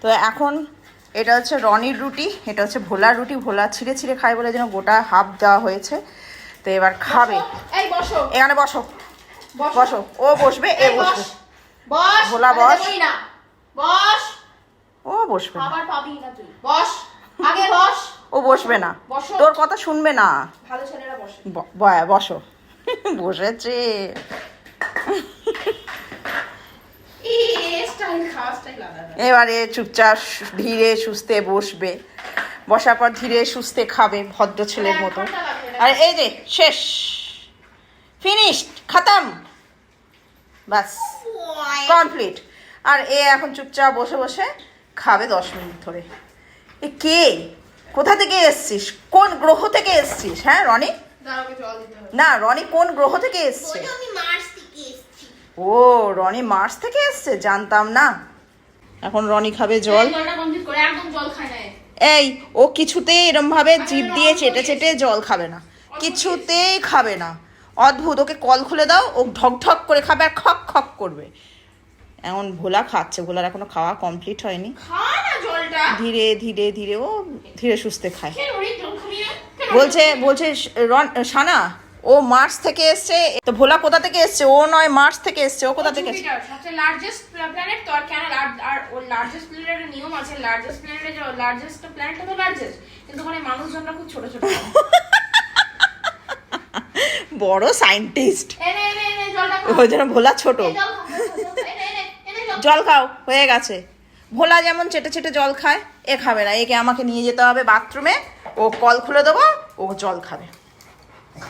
তো এখন এটা হচ্ছে রনির রুটি, এটা হচ্ছে ভোলার রুটি। ভোলা ছিঁড়ে ছিঁড়ে খাই বলে যেন গোটা হাফ দেওয়া হয়েছে। তো এবার খাবে। এখানে বসো, বসো। ও বসবে, এ বসবে। ভোলা বস। ও বসবে না, ও বসবে না, তোর কথা শুনবে না। বসো। বসেছে। এবারে চুপচাপ ধীরে সুস্থে বসবে, বসার পর ধীরে সুস্থে খাবে ভদ্র ছেলের মতো। আর এই যে শেষ, ফিনিশড, খতম, বাস কমপ্লিট। আর এ এখন চুপচাপ বসে বসে খাবে 10 মিনিট ধরে। এ কে, কোথা থেকে এসছিস, কোন গ্রহ থেকে এসছিস? হ্যাঁ রনি, না রনি কোন গ্রহ থেকে এসছে? ও রনি মার্স থেকে এসছে, জানতাম না। এখন রনি খাবে জল। এই ও কিছুতেই এরম ভাবে জিভ দিয়ে চেটে চেটে জল খাবে না, কিছুতেই খাবে না। অদ্ভুত, ওকে কল খুলে দাও, ও ঢক ঢক করে খাবে আর খক খক করবে। এখন ভোলা খাচ্ছে, ভোলার এখনো খাওয়া কমপ্লিট হয়নি। ধীরে ধীরে ধীরে ও ধীরে সুস্থে খায়। বলছে সানা ও মার্স থেকে এসছে। তো ভোলা কোথা থেকে এসছে? ও নয় মার্স থেকে এসছে। ও কোথা থেকে? সবচেয়ে লার্জেস্ট প্ল্যানেট। তো আর কেন আর ও লার্জেস্ট প্ল্যানেটের নিয়ম আছে, লার্জেস্ট প্ল্যানেটের যে লার্জেস্ট প্ল্যানেটটা তো লার্জেস্ট, কিন্তু ওখানে মানুষজনরা খুব ছোট ছোট। বড় সায়েন্টিস্ট জলটা ওই জন্য ভোলা ছোট। জল খাও, হয়ে গেছে। ভোলা যেমন চেটে চেটে জল খায়, এ খাবে না। একে আমাকে নিয়ে যেতে হবে বাথরুমে, ও কল খুলে দেবো, ও জল খাবে।